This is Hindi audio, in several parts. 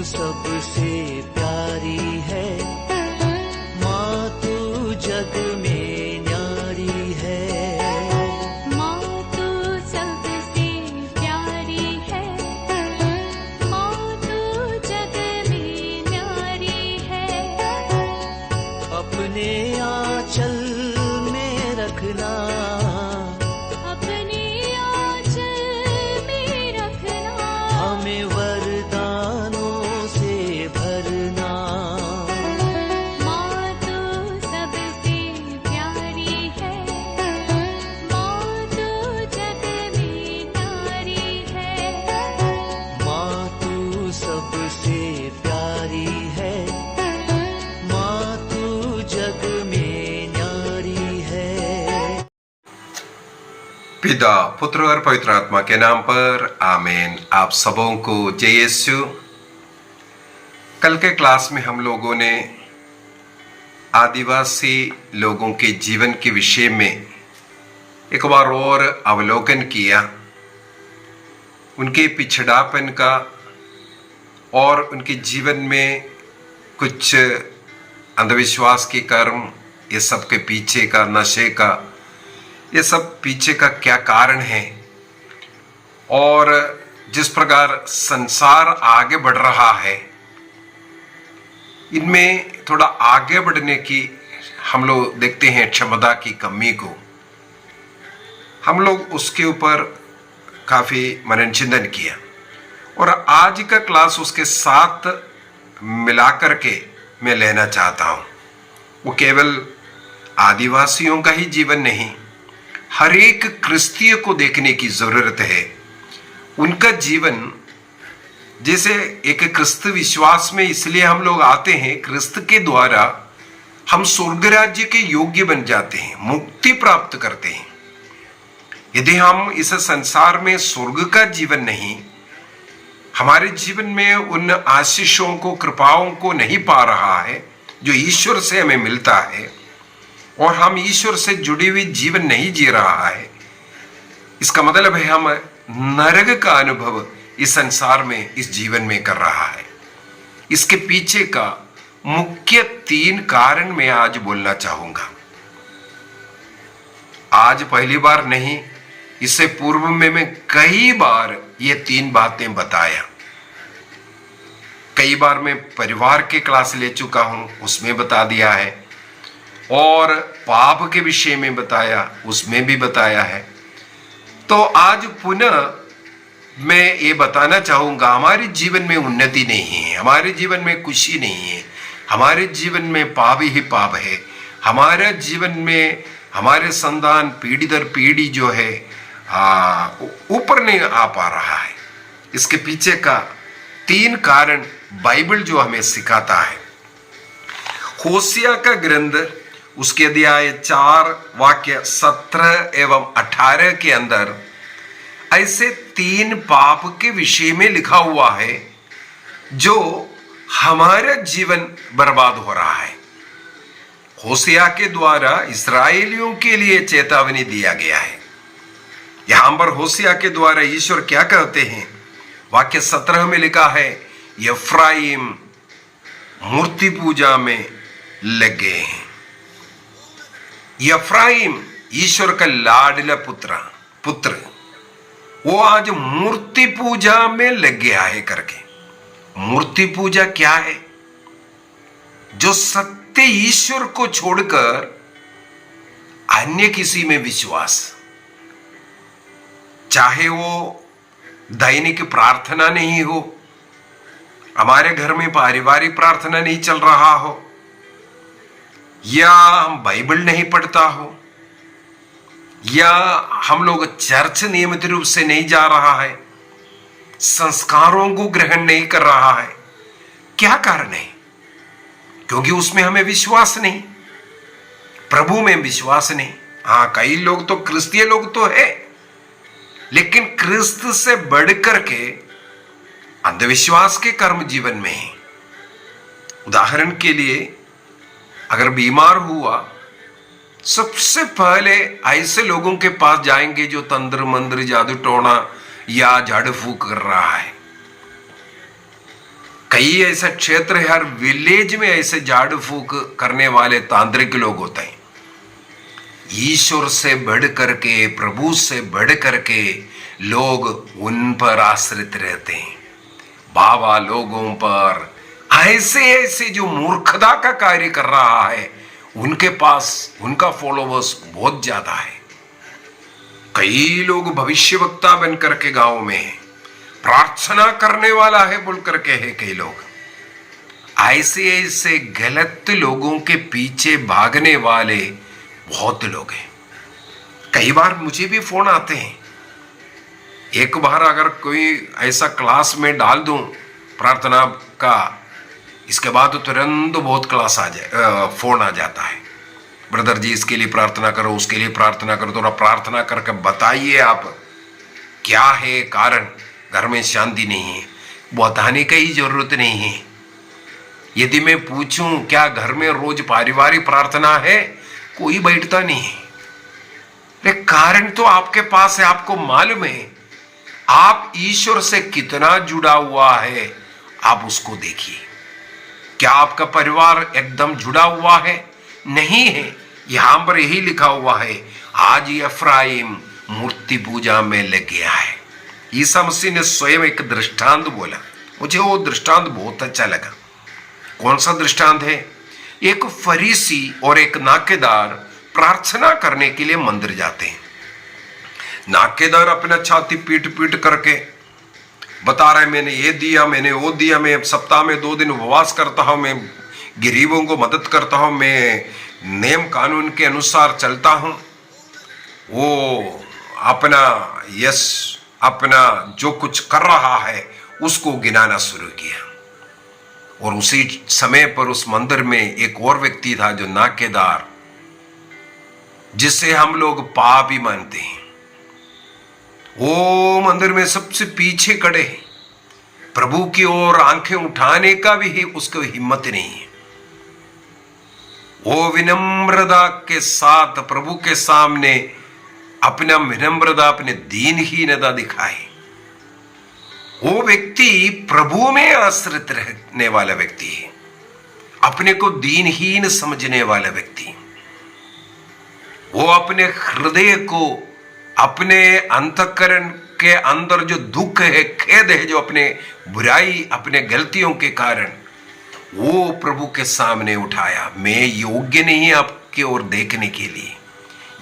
सबसे प्यारी है, माँ तू जग में न्यारी है। माँ तू सबसे प्यारी है, माँ तू जग में न्यारी है। अपने आंचल में रखना, अपने आंचल में रखना, हमें वरदानों से भरना। माँ तू सबसे प्यारी है, माँ तू जग में न्यारी है। माँ तू सबसे प्यारी है, माँ तू जग में न्यारी है। पिता, पुत्र और पवित्र आत्मा के नाम पर आमीन। आप सबों को जय यीशु। कल के क्लास में हम लोगों ने आदिवासी लोगों के जीवन के विषय में एक बार और अवलोकन किया, उनके पिछड़ापन का और उनके जीवन में कुछ अंधविश्वास के कर्म, ये सब के पीछे का, नशे का, ये सब पीछे का क्या कारण है और जिस प्रकार संसार आगे बढ़ रहा है, इनमें थोड़ा आगे बढ़ने की हम लोग देखते हैं क्षमता की कमी को। हम लोग उसके ऊपर काफी मनन चिंतन किया और आज का क्लास उसके साथ मिला करके मैं लेना चाहता हूं। वो केवल आदिवासियों का ही जीवन नहीं, हर एक क्रिस्तीय को देखने की जरूरत है। उनका जीवन, जैसे एक क्रिस्त विश्वास में इसलिए हम लोग आते हैं, क्रिस्त के द्वारा हम स्वर्ग राज्य के योग्य बन जाते हैं, मुक्ति प्राप्त करते हैं। यदि हम इस संसार में स्वर्ग का जीवन नहीं, हमारे जीवन में उन आशीषों को, कृपाओं को नहीं पा रहा है जो ईश्वर से हमें मिलता है, और हम ईश्वर से जुड़ी हुई जीवन नहीं जी रहा है, इसका मतलब है हम नरक का अनुभव इस संसार में, इस जीवन में कर रहा है। इसके पीछे का मुख्य 3 कारण मैं आज बोलना चाहूंगा। आज पहली बार नहीं, इससे पूर्व में मैं कई बार ये 3 बातें बताया। कई बार मैं परिवार के क्लास ले चुका हूं, उसमें बता दिया है, और पाप के विषय में बताया, उसमें भी बताया है। तो आज पुनः मैं ये बताना चाहूंगा, हमारे जीवन में उन्नति नहीं है, हमारे जीवन में खुशी नहीं है, हमारे जीवन में पाप ही पाप है, हमारे जीवन में हमारे संतान पीढ़ी दर पीढ़ी जो है ऊपर नहीं आ पा रहा है। इसके पीछे का 3 कारण बाइबल जो हमें सिखाता है। होसिया का ग्रंथ, उसके अध्याय 4 वाक्य 17 एवं 18 के अंदर ऐसे 3 पाप के विषय में लिखा हुआ है जो हमारा जीवन बर्बाद हो रहा है। होसिया के द्वारा इस्राएलियों के लिए चेतावनी दिया गया है। यहां पर होसिया के द्वारा ईश्वर क्या कहते हैं? वाक्य 17 में लिखा है, एफ्राइम मूर्ति पूजा में लग गए हैं। एफ्राइम ईश्वर का लाडला पुत्र वो आज मूर्ति पूजा में लग गया है करके। मूर्ति पूजा क्या है? जो सत्य ईश्वर को छोड़कर अन्य किसी में विश्वास, चाहे वो दैनिक प्रार्थना नहीं हो, हमारे घर में पारिवारिक प्रार्थना नहीं चल रहा हो, या हम बाइबल नहीं पढ़ता हो, या हम लोग चर्च नियमित रूप से नहीं जा रहा है, संस्कारों को ग्रहण नहीं कर रहा है। क्या कारण है? क्योंकि उसमें हमें विश्वास नहीं, प्रभु में विश्वास नहीं। हाँ, कई लोग तो क्रिस्तीय लोग तो है, लेकिन क्रिस्त से बढ़कर के अंधविश्वास के कर्म जीवन में है। उदाहरण के लिए, अगर बीमार हुआ, सबसे पहले ऐसे लोगों के पास जाएंगे जो तंत्र मंत्र, जादू टोना या झाड़ फूक कर रहा है। कई ऐसे क्षेत्र है, हर विलेज में ऐसे झाड़ फूक करने वाले तांत्रिक लोग होते हैं। ईश्वर से बढ़ करके, प्रभु से बढ़ करके लोग उन पर आश्रित रहते हैं। बाबा लोगों पर ऐसे ऐसे जो मूर्खता का कार्य कर रहा है, उनके पास उनका फॉलोवर्स बहुत ज्यादा है। कई लोग भविष्यवक्ता बन करके गांव में है, प्रार्थना करने वाला है बोल करके है। कई लोग ऐसे ऐसे गलत लोगों के पीछे भागने वाले बहुत लोग हैं। कई बार मुझे भी फोन आते हैं। एक बार अगर कोई ऐसा क्लास में डाल दूं प्रार्थना का, इसके बाद तो तुरंत बहुत क्लास आ जाए, फोन आ जाता है, ब्रदर जी इसके लिए प्रार्थना करो, उसके लिए प्रार्थना करो। थोड़ा प्रार्थना करके बताइए आप क्या है कारण, घर में शांति नहीं है। बताने की ही जरूरत नहीं है। यदि मैं पूछूं क्या घर में रोज पारिवारिक प्रार्थना है, कोई बैठता नहीं है। अरे कारण तो आपके पास है, आपको मालूम है आप ईश्वर से कितना जुड़ा हुआ है, आप उसको देखिए। क्या आपका परिवार एकदम जुड़ा हुआ है? नहीं है। यहां पर यही लिखा हुआ है, आज अफ्राइम मूर्ति पूजा में लग गया है। ईसा मसीह ने स्वयं एक दृष्टांत बोला, मुझे वो दृष्टांत बहुत अच्छा लगा। कौन सा दृष्टांत है? एक फरीसी और एक नाकेदार प्रार्थना करने के लिए मंदिर जाते हैं। नाकेदार अपना छाती पीट पीट करके बता रहे मैंने ये दिया, मैंने वो दिया, मैं सप्ताह में 2 दिन उपवास करता हूं, मैं गरीबों को मदद करता हूं, मैं नियम कानून के अनुसार चलता हूं। वो अपना जो कुछ कर रहा है उसको गिनाना शुरू किया। और उसी समय पर उस मंदिर में एक और व्यक्ति था जो नाकेदार, जिसे हम लोग पापी मानते हैं। वो मंदिर में सबसे पीछे खड़े, प्रभु की ओर आंखें उठाने का भी उसको हिम्मत नहीं है। वो विनम्रता के साथ प्रभु के सामने अपना विनम्रता, अपने दीनहीनता दिखाए। वो व्यक्ति प्रभु में आश्रित रहने वाला व्यक्ति है, अपने को दीनहीन समझने वाला व्यक्ति। वो अपने हृदय को, अपने अंतःकरण के अंदर जो दुख है, खेद है, जो अपने बुराई, अपने गलतियों के कारण वो प्रभु के सामने उठाया। मैं योग्य नहीं आपकी ओर देखने के लिए,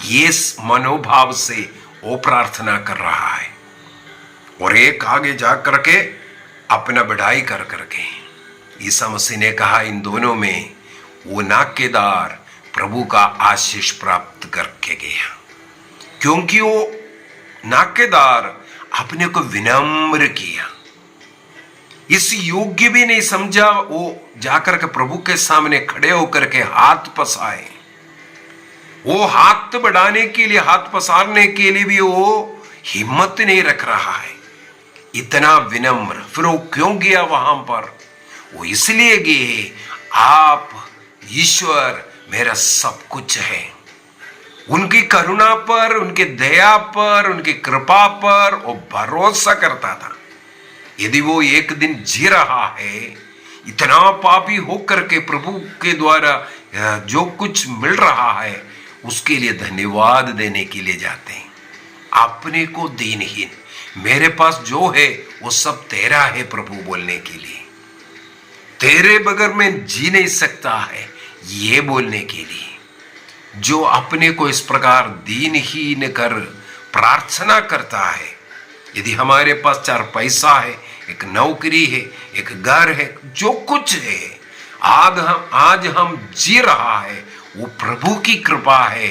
ये मनोभाव से वो प्रार्थना कर रहा है। और एक आगे जा करके अपना बढ़ाई कर करके ईसा मसीह ने कहा, इन दोनों में वो नाकेदार प्रभु का आशीष प्राप्त करके गया, क्योंकि वो नाकेदार अपने को विनम्र किया, इस योग्य भी नहीं समझा। वो जाकर के प्रभु के सामने खड़े होकर के हाथ पसारे, वो हाथ बढ़ाने के लिए, हाथ पसारने के लिए भी वो हिम्मत नहीं रख रहा है, इतना विनम्र। फिर वो क्यों गया वहां पर? वो इसलिए गए, आप ईश्वर मेरा सब कुछ है। उनकी करुणा पर, उनकी दया पर, उनकी कृपा पर वो भरोसा करता था। यदि वो एक दिन जी रहा है, इतना पापी होकर के प्रभु के द्वारा जो कुछ मिल रहा है उसके लिए धन्यवाद देने के लिए जाते हैं। अपने को दीनहीन, मेरे पास जो है वो सब तेरा है प्रभु बोलने के लिए, तेरे बगैर मैं जी नहीं सकता है ये बोलने के लिए। जो अपने को इस प्रकार दीनहीन कर प्रार्थना करता है, यदि हमारे पास 4 पैसा है, एक नौकरी है, एक घर है, जो कुछ है, आज हम जी रहा है, वो प्रभु की कृपा है।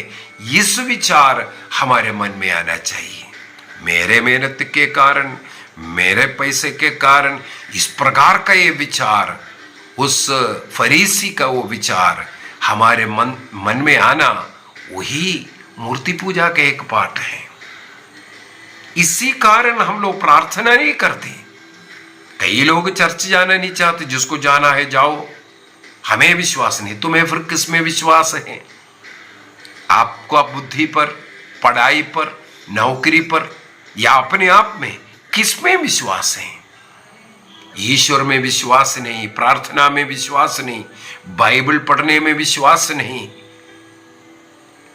इस विचार हमारे मन में आना चाहिए। मेरे मेहनत के कारण, मेरे पैसे के कारण इस प्रकार का ये विचार, उस फरीसी का वो विचार हमारे मन में आना, वही मूर्ति पूजा का एक पाठ है। इसी कारण हम लोग प्रार्थना नहीं करते। कई लोग चर्च जाना नहीं चाहते, जिसको जाना है जाओ, हमें विश्वास नहीं। तुम्हें फिर किस में विश्वास है? आपको बुद्धि पर, पढ़ाई पर, नौकरी पर, या अपने आप में किस में विश्वास है? ईश्वर में विश्वास नहीं, प्रार्थना में विश्वास नहीं, बाइबल पढ़ने में विश्वास नहीं,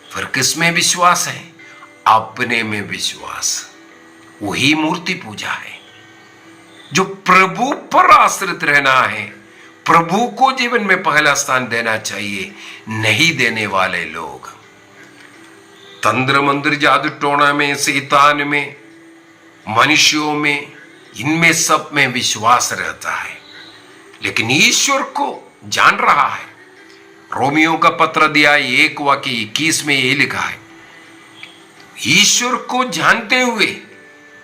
फिर किस में विश्वास है? अपने में विश्वास। वही मूर्ति पूजा है। जो प्रभु पर आश्रित रहना है, प्रभु को जीवन में पहला स्थान देना चाहिए, नहीं देने वाले लोग तंत्र मंत्र जादू टोना में, शैतान में, मनुष्यों में, इनमें सब में विश्वास रहता है, लेकिन ईश्वर को जान रहा है। रोमियो का पत्र दिया 1:21 में यही लिखा है, ईश्वर को जानते हुए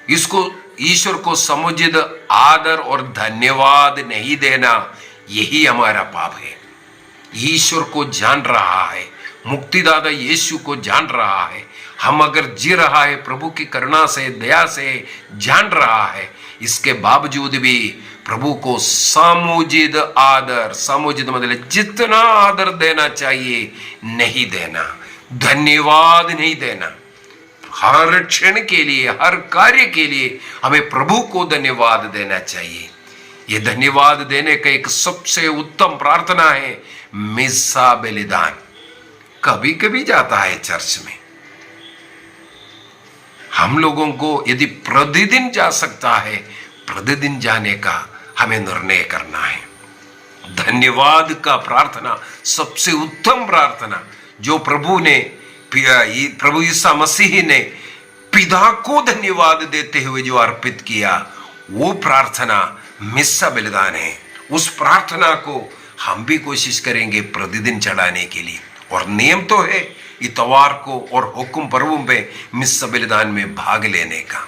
इसको ईश्वर को समुचित आदर और धन्यवाद नहीं देना, यही हमारा पाप है। ईश्वर को जान रहा है, मुक्तिदाता यीशु को जान रहा है, हम अगर जी रहा है प्रभु की करुणा से, दया से जान रहा है, इसके बावजूद भी प्रभु को समुचित आदर, समुचित मतलब जितना आदर देना चाहिए नहीं देना, धन्यवाद नहीं देना। हर क्षण के लिए, हर कार्य के लिए हमें प्रभु को धन्यवाद देना चाहिए। ये धन्यवाद देने का एक सबसे उत्तम प्रार्थना है मिस्सा बलिदान। कभी कभी जाता है चर्च में, हम लोगों को यदि प्रतिदिन जा सकता है, प्रतिदिन जाने का हमें निर्णय करना है। धन्यवाद का प्रार्थना सबसे उत्तम प्रार्थना जो प्रभु ईसा मसीह ने पिता को धन्यवाद देते हुए जो अर्पित किया, वो प्रार्थना मिस्सा बलिदान है। उस प्रार्थना को हम भी कोशिश करेंगे प्रतिदिन चढ़ाने के लिए, और नियम तो है इतवार को और हुक्म पर्वों पे मिस्सा बलिदान में भाग लेने का।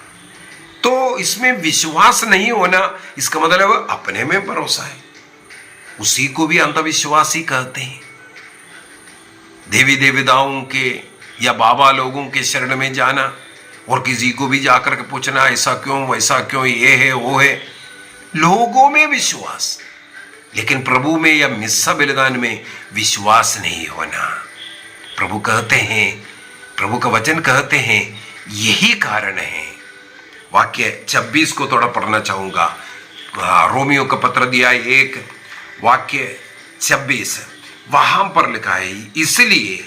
तो इसमें विश्वास नहीं होना, इसका मतलब अपने में भरोसा है। उसी को भी अंधविश्वासी कहते हैं। देवी देवताओं के या बाबा लोगों के शरण में जाना और किसी को भी जाकर के पूछना ऐसा क्यों, वैसा क्यों, ये है वो है, लोगों में विश्वास, लेकिन प्रभु में या मिस्सा बलिदान में विश्वास नहीं होना। प्रभु कहते हैं, प्रभु का वचन कहते हैं, यही कारण है। वाक्य 26 को थोड़ा पढ़ना चाहूंगा। रोमियो का पत्र दिया 1:26, वहां पर लिखा है, इसलिए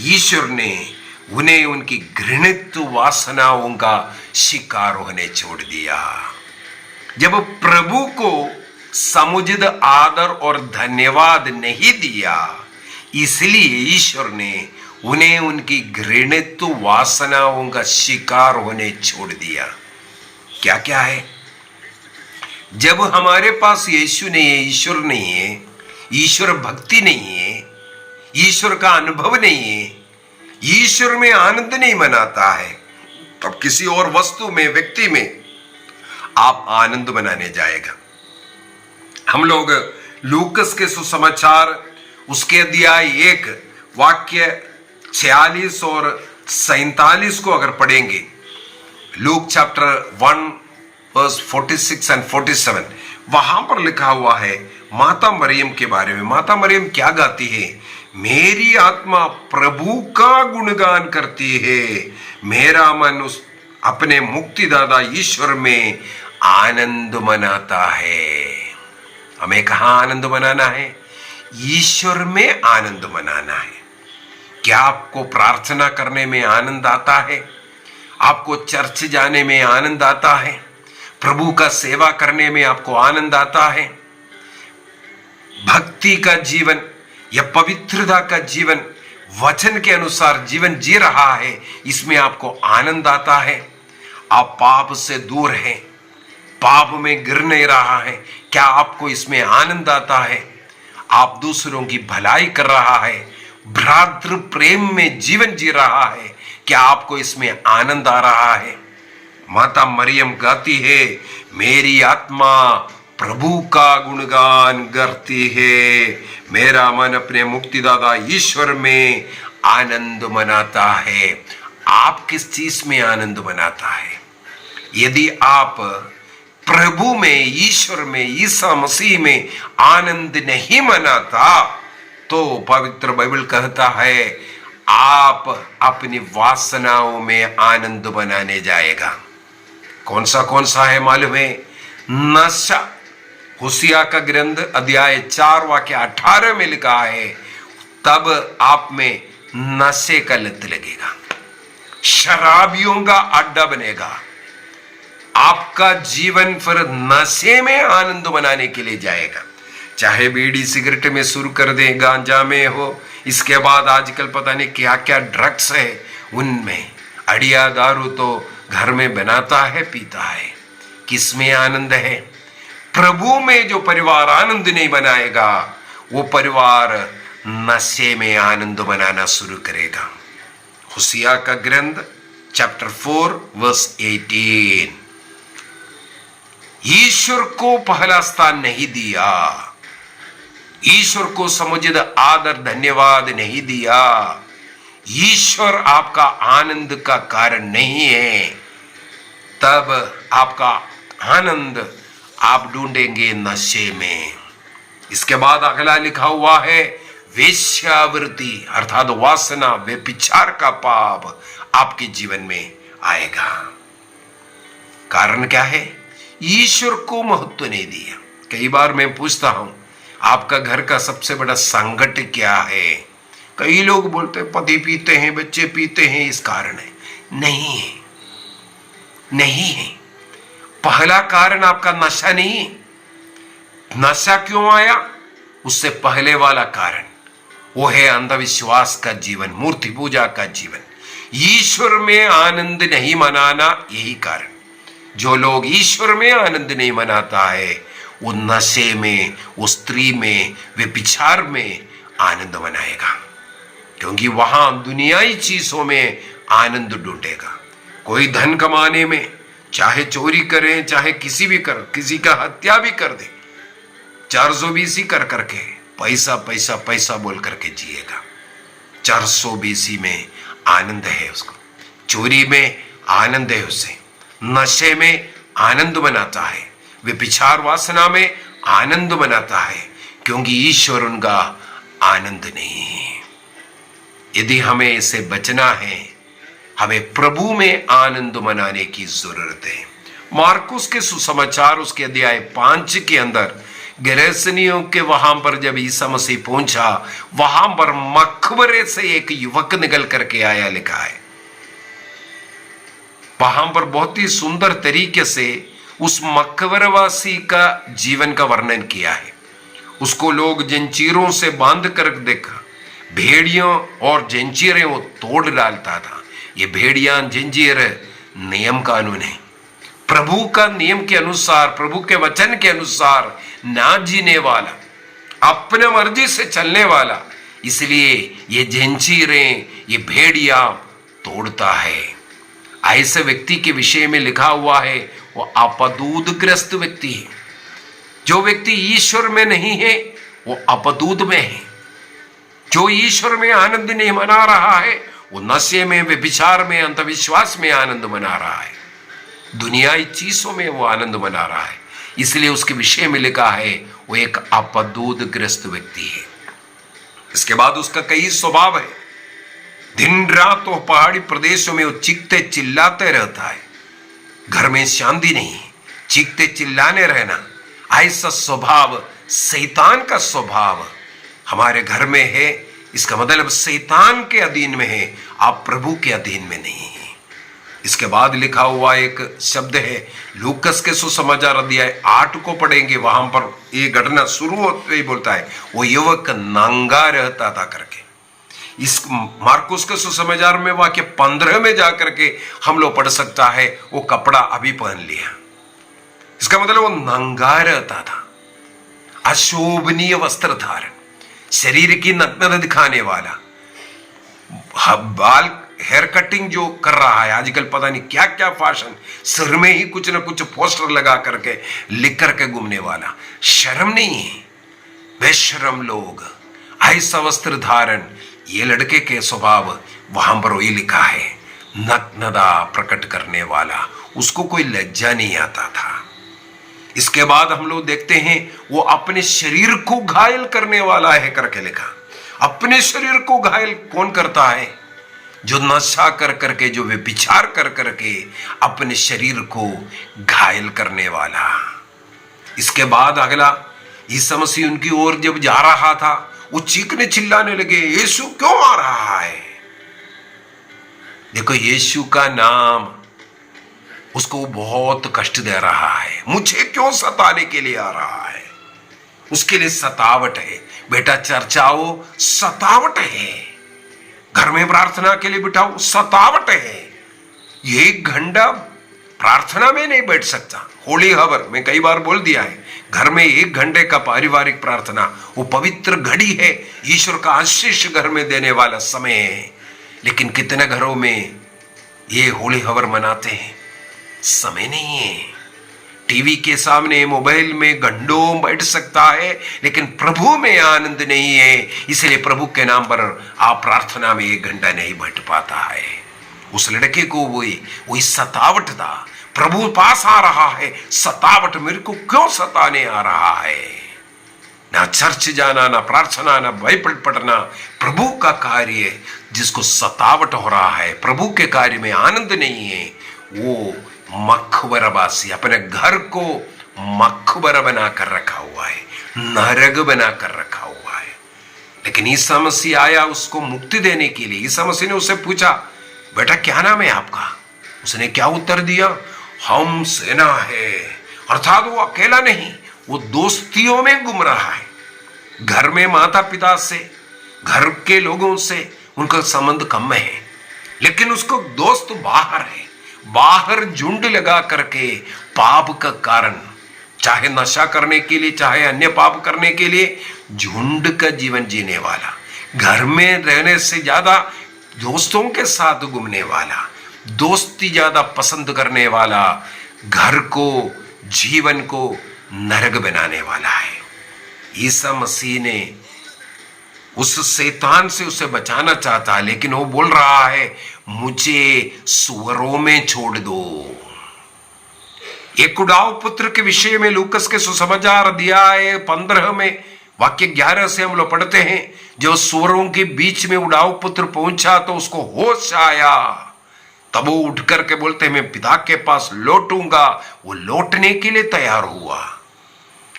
ईश्वर ने उन्हें उनकी घृणित वासनाओं का शिकार होने छोड़ दिया। जब प्रभु को समुचित आदर और धन्यवाद नहीं दिया, इसलिए ईश्वर ने उन्हें उनकी घृणित वासनाओं का शिकार होने छोड़ दिया। क्या क्या है? जब हमारे पास यीशु नहीं है, ईश्वर नहीं है, ईश्वर भक्ति नहीं है, ईश्वर का अनुभव नहीं है, ईश्वर में आनंद नहीं मनाता है, तब किसी और वस्तु में, व्यक्ति में आप आनंद मनाने जाएगा। हम लोग लूकस के सुसमाचार उसके अध्याय 1:46 और 47 को अगर पढ़ेंगे, लूक चैप्टर 1:46 and 47, वहां पर लिखा हुआ है माता मरियम के बारे में। माता मरियम क्या गाती है? मेरी आत्मा प्रभु का गुणगान करती है, मेरा मन उस अपने मुक्तिदाता ईश्वर में आनंद मनाता है। हमें कहाँ आनंद मनाना है? ईश्वर में आनंद मनाना है। क्या आपको प्रार्थना करने में आनंद आता है? आपको चर्च जाने में आनंद आता है? प्रभु का सेवा करने में आपको आनंद आता है? भक्ति का जीवन या पवित्रता का जीवन, वचन के अनुसार जीवन जी रहा है, इसमें आपको आनंद आता है? आप पाप से दूर हैं, पाप में गिर नहीं रहा है, क्या आपको इसमें आनंद आता है? आप दूसरों की भलाई कर रहा है, भ्रातृ प्रेम में जीवन जी रहा है, क्या आपको इसमें आनंद आ रहा है? माता मरियम गाती है, मेरी आत्मा प्रभु का गुणगान करती है, मेरा मन अपने मुक्तिदाता ईश्वर में आनंद मनाता है। आप किस चीज में आनंद मनाता है? यदि आप प्रभु में, ईश्वर में, ईसा मसीह में आनंद नहीं मनाता, तो पवित्र बाइबल कहता है आप अपनी वासनाओं में आनंद मनाने जाएगा। कौन सा है मालूम है? नशा, होशिया का ग्रंथ अध्याय 4 वाक्य 18 में लिखा है, तब आप में नशे का लत लगेगा, शराबियों का अड्डा बनेगा, आपका जीवन फिर नशे में आनंद मनाने के लिए जाएगा। चाहे बीड़ी सिगरेट में शुरू कर दे, गांजा में हो, इसके बाद आजकल पता नहीं क्या क्या ड्रग्स है, उनमें अड़िया दारू तो घर में बनाता है, पीता है। किसमें आनंद है? प्रभु में जो परिवार आनंद नहीं मनाएगा, वो परिवार नशे में आनंद मनाना शुरू करेगा। होशिया का ग्रंथ चैप्टर 4 वर्स 18। ईश्वर को पहला स्थान नहीं दिया, ईश्वर को समुचित आदर धन्यवाद नहीं दिया, ईश्वर आपका आनंद का कारण नहीं है, तब आपका आनंद आप ढूंढेंगे नशे में। इसके बाद अगला लिखा हुआ है, वेश्यावृत्ति अर्थात वासना, व्यभिचार का पाप आपके जीवन में आएगा। कारण क्या है? ईश्वर को महत्व नहीं दिया। कई बार मैं पूछता हूं, आपका घर का सबसे बड़ा संकट क्या है? कई लोग बोलते हैं पति पीते हैं, बच्चे पीते हैं, इस कारण है। नहीं है, नहीं है। पहला कारण आपका नशा नहीं। नशा क्यों आया? उससे पहले वाला कारण वो है अंधविश्वास का जीवन, मूर्ति पूजा का जीवन, ईश्वर में आनंद नहीं मनाना। यही कारण, जो लोग ईश्वर में आनंद नहीं मनाता है, वो नशे में, वो स्त्री में, व्यभिचार में आनंद मनाएगा, क्योंकि वहां दुनियाई चीजों में आनंद ढूंढेगा। कोई धन कमाने में, चाहे चोरी करें, चाहे किसी भी कर, किसी का हत्या भी कर दे, 420 कर करके पैसा पैसा पैसा बोल करके जिएगा। 420 में आनंद है उसको, चोरी में आनंद है उसे, नशे में आनंद मनाता है, व्यभिचार वासना में आनंद मनाता है, क्योंकि ईश्वर उनका आनंद नहीं है। यदि हमें इससे बचना है, हमें प्रभु में आनंद मनाने की जरूरत है। मार्कुस के सुसमाचार उसके अध्याय 5 के अंदर गेरेसनियों के वहां पर जब ईसा मसीह पहुंचा, वहां पर मकबरे से एक युवक निकल करके आया, लिखा है। वहां पर बहुत ही सुंदर तरीके से उस मकबरवासी का जीवन का वर्णन किया है। उसको लोग जंजीरों से बांध कर देखा, भेड़ियों और जंजीरें वो तोड़ डालता था। ये भेड़ियां जंजीर नियम कानून है, प्रभु का नियम के अनुसार, प्रभु के वचन के अनुसार ना जीने वाला, अपने मर्जी से चलने वाला, इसलिए ये जंजीरें, ये भेड़ियां तोड़ता है। ऐसे व्यक्ति के विषय में लिखा हुआ है, वो अपदूतग्रस्त व्यक्ति है। जो व्यक्ति ईश्वर में नहीं है, वो अपदूत में है। जो ईश्वर में आनंद नहीं मना रहा है, वो नशे में, व्यभिचार में, अंधविश्वास में आनंद मना रहा है, दुनियाई चीजों में वो आनंद मना रहा है। इसलिए उसके विषय में लिखा है, वो एक अपदूतग्रस्त व्यक्ति है। इसके बाद उसका कई स्वभाव है। दिन रात तो पहाड़ी प्रदेशों में वो चीखते चिल्लाते रहता है, घर में शांति नहीं, चीखते चिल्लाने रहना, ऐसा स्वभाव शैतान का स्वभाव हमारे घर में है। इसका मतलब शैतान के अधीन में है, आप प्रभु के अधीन में नहीं है। इसके बाद लिखा हुआ एक शब्द है, लूकस के सुसमाचार अध्याय 8 को पढ़ेंगे, वहां पर ये घटना शुरू होते ही बोलता है, वो युवक नंगा रहता था करके। इस मार्कुस के सुसमाचार में वाक्य 15 में जाकर के हम लोग पढ़ सकता है, वो कपड़ा अभी पहन लिया। इसका मतलब वो नंगा रहता था, अशोभनीय वस्त्र धारण, शरीर की नग्नता दिखाने वाला, बाल हेयर कटिंग जो कर रहा है आजकल, पता नहीं क्या क्या फैशन, सिर में ही कुछ ना कुछ पोस्टर लगा करके लिख करके घूमने वाला, शर्म नहीं है। बेशर्म लोग, ऐसा वस्त्र धारण, ये लड़के के स्वभाव वहां पर वही लिखा है, नग्नता प्रकट करने वाला, उसको कोई लज्जा नहीं आता था। इसके बाद हम लोग देखते हैं, वो अपने शरीर को घायल करने वाला है करके लिखा। अपने शरीर को घायल कौन करता है? जो नशा कर करके, जो व्यभिचार कर करके अपने शरीर को घायल करने वाला। इसके बाद अगला, यीशु मसीह उनकी ओर जब जा रहा था, वो चीखने चिल्लाने लगे, यीशु क्यों आ रहा है? देखो, यीशु का नाम उसको बहुत कष्ट दे रहा है। मुझे क्यों सताने के लिए आ रहा है? उसके लिए सतावट है। बेटा चर्चाओ, सतावट है। घर में प्रार्थना के लिए बिठाओ, सतावट है। ये 1 घंटा प्रार्थना में नहीं बैठ सकता। होली हवर में कई बार बोल दिया है, घर में 1 घंटे का पारिवारिक प्रार्थना वो पवित्र घड़ी है, ईश्वर का आशीष घर में देने वाला समय है। लेकिन कितने घरों में ये होली हवर मनाते हैं? समय नहीं है। टीवी के सामने, मोबाइल में घंटों बैठ सकता है, लेकिन प्रभु में आनंद नहीं है। इसलिए प्रभु के नाम पर आप प्रार्थना में 1 घंटा नहीं बैठ पाता है। उस लड़के को वही सतावट था। प्रभु पास आ रहा है, सतावट मेरे को क्यों सताने आ रहा है? ना चर्च जाना, ना प्रार्थना, ना बाइबल पढ़ना, प्रभु का कार्य जिसको सतावट हो रहा है, प्रभु के कार्य में आनंद नहीं है, वो मकबराबासी अपने घर को मकबरा बना कर रखा हुआ है, नरक बना कर रखा हुआ है। लेकिन ईसा मसीह आया उसको मुक्ति देने के लिए। ईसा मसीह ने उससे पूछा, बेटा क्या नाम है आपका? उसने क्या उत्तर दिया? हम सेना है। अर्थात वो अकेला नहीं, वो दोस्तियों में घूम रहा है। घर में माता पिता से, घर के लोगों से उनका संबंध कम है, लेकिन उसको दोस्त बाहर है। बाहर झुंड लगा करके पाप का कारण, चाहे नशा करने के लिए, चाहे अन्य पाप करने के लिए, झुंड का जीवन जीने वाला, घर में रहने से ज्यादा दोस्तों के साथ घूमने वाला, दोस्ती ज्यादा पसंद करने वाला, घर को, जीवन को नरक बनाने वाला है। ईसा मसीह ने उस शैतान से उसे बचाना चाहता, लेकिन वो बोल रहा है, मुझे सुअरों में छोड़ दो। एक उड़ाऊ पुत्र के विषय में लूकस के सुसमाचार अध्याय 15 में वाक्य 11 से हम लोग पढ़ते हैं, जो सुअरों के बीच में उड़ाऊ पुत्र पहुंचा तो उसको होश आया। तब वो उठ करके बोलते हैं, मैं पिता के पास लौटूंगा। वो लौटने के लिए तैयार हुआ।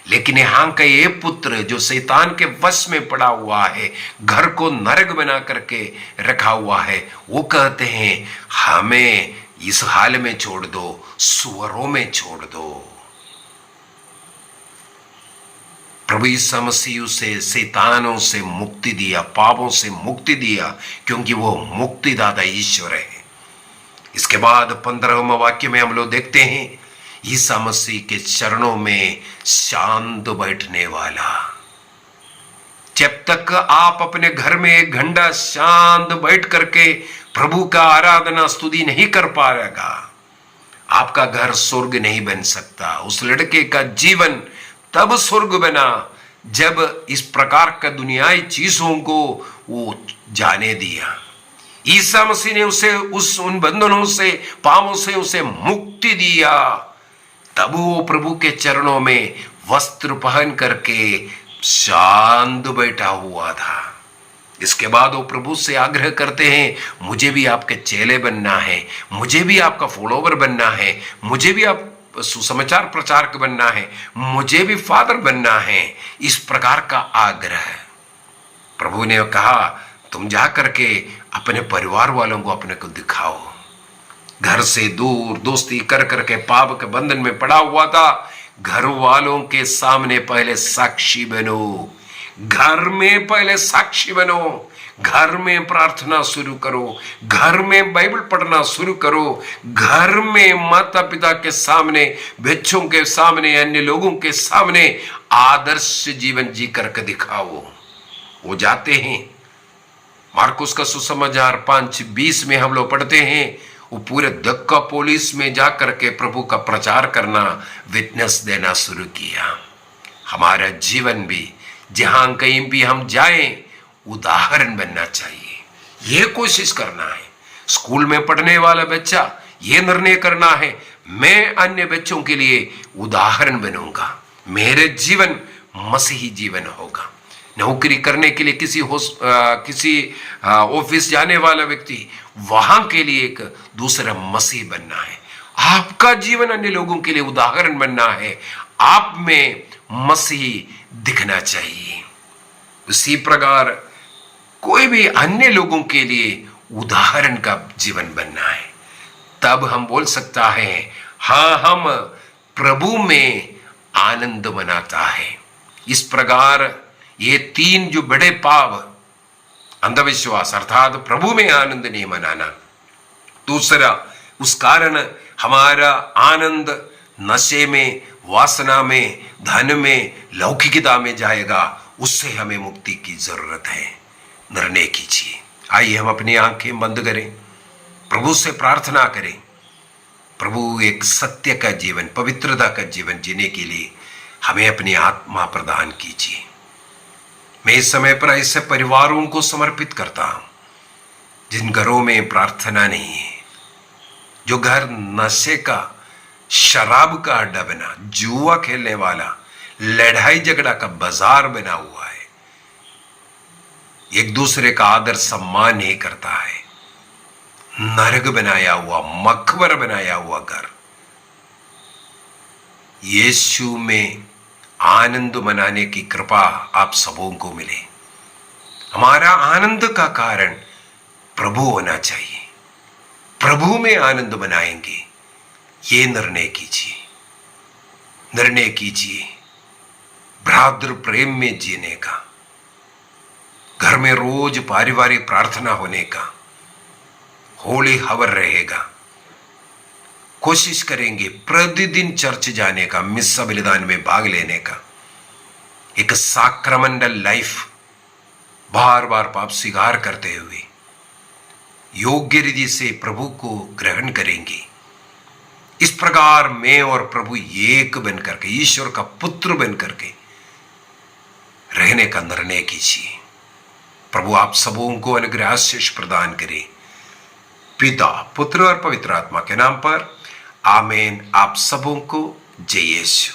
लेकिन यहां का ये पुत्र जो शैतान के वश में पड़ा हुआ है, घर को नरक बना करके रखा हुआ है, वो कहते हैं हमें इस हाल में छोड़ दो, सुअरों में छोड़ दो। प्रभु यीशु मसीह उसे शैतानों से मुक्ति दिया, पापों से मुक्ति दिया, क्योंकि वो मुक्तिदाता ईश्वर है। इसके बाद 15वें वाक्य में हम लोग देखते हैं, ईसा मसीह के चरणों में शांत बैठने वाला। जब तक आप अपने घर में 1 घंटा शांत बैठ करके प्रभु का आराधना स्तुति नहीं कर पाएगा, आपका घर स्वर्ग नहीं बन सकता। उस लड़के का जीवन तब स्वर्ग बना जब इस प्रकार का दुनियाई चीजों को वो जाने दिया। ईसा मसीह ने उसे उन बंधनों से, पापों से उसे मुक्ति दिया। तब वो प्रभु के चरणों में वस्त्र पहन करके शांत बैठा हुआ था। इसके बाद वो प्रभु से आग्रह करते हैं, मुझे भी आपके चेले बनना है, मुझे भी आपका फॉलोवर बनना है, मुझे भी आप सुसमाचार प्रचारक बनना है, मुझे भी फादर बनना है। इस प्रकार का आग्रह प्रभु ने कहा, तुम जा करके अपने परिवार वालों को अपने को दिखाओ। घर से दूर दोस्ती कर करके पाप के बंधन में पड़ा हुआ था, घर वालों के सामने पहले साक्षी बनो। घर में पहले साक्षी बनो, घर में प्रार्थना शुरू करो, घर में बाइबल पढ़ना शुरू करो, घर में माता पिता के सामने, बच्चों के सामने, अन्य लोगों के सामने आदर्श जीवन जी करके दिखाओ। वो जाते हैं। मार्कुस का सुसमाचार 5:20 में हम लोग पढ़ते हैं, वो पूरे दक्का पुलिस में जाकर के प्रभु का प्रचार करना, विटनेस देना शुरू किया। हमारा जीवन भी जहां कहीं भी हम जाएं, उदाहरण बनना चाहिए। ये कोशिश करना है। स्कूल में पढ़ने वाला बच्चा ये निर्णय करना है, मैं अन्य बच्चों के लिए उदाहरण बनूंगा, मेरे जीवन मसीही जीवन होगा। नौकरी करने के लिए किसी ऑफिस जाने वाला व्यक्ति, वहां के लिए एक दूसरा मसीह बनना है। आपका जीवन अन्य लोगों के लिए उदाहरण बनना है। आप में मसीह दिखना चाहिए। उसी प्रकार कोई भी अन्य लोगों के लिए उदाहरण का जीवन बनना है, तब हम बोल सकता है हाँ, हम प्रभु में आनंद मनाता है। इस प्रकार ये तीन जो बड़े पाप, अंधविश्वास अर्थात प्रभु में आनंद नहीं मनाना, दूसरा उस कारण हमारा आनंद नशे में, वासना में, धन में, लौकिकता में जाएगा, उससे हमें मुक्ति की जरूरत है। निर्णय कीजिए। आइए हम अपनी आंखें बंद करें, प्रभु से प्रार्थना करें। प्रभु एक सत्य का जीवन, पवित्रता का जीवन जीने के लिए हमें अपनी आत्मा प्रदान कीजिए। मैं इस समय पर ऐसे परिवारों को समर्पित करता हूं जिन घरों में प्रार्थना नहीं है, जो घर नशे का, शराब का अड्डा बना, जुआ खेलने वाला, लड़ाई झगड़ा का बाजार बना हुआ है, एक दूसरे का आदर सम्मान नहीं करता है, नरक बनाया हुआ, मकबर बनाया हुआ घर। यीशु में आनंद मनाने की कृपा आप सबों को मिले। हमारा आनंद का कारण प्रभु होना चाहिए। प्रभु में आनंद मनाएंगे, ये निर्णय कीजिए। निर्णय कीजिए भ्रातृ प्रेम में जीने का, घर में रोज पारिवारिक प्रार्थना होने का, होली हवर रहेगा। कोशिश करेंगे प्रतिदिन चर्च जाने का, मिस्सा बलिदान में भाग लेने का, एक साक्रमेंटल लाइफ बार बार पाप स्वीकार करते हुए योग्य रीति से प्रभु को ग्रहण करेंगे। इस प्रकार मैं और प्रभु एक बन करके, ईश्वर का पुत्र बन करके रहने का निर्णय कीजिए। प्रभु आप सबों को अनुग्रह आशीष प्रदान करे। पिता, पुत्र और पवित्र आत्मा के नाम पर आमीन। आप सबों को जय यीशु।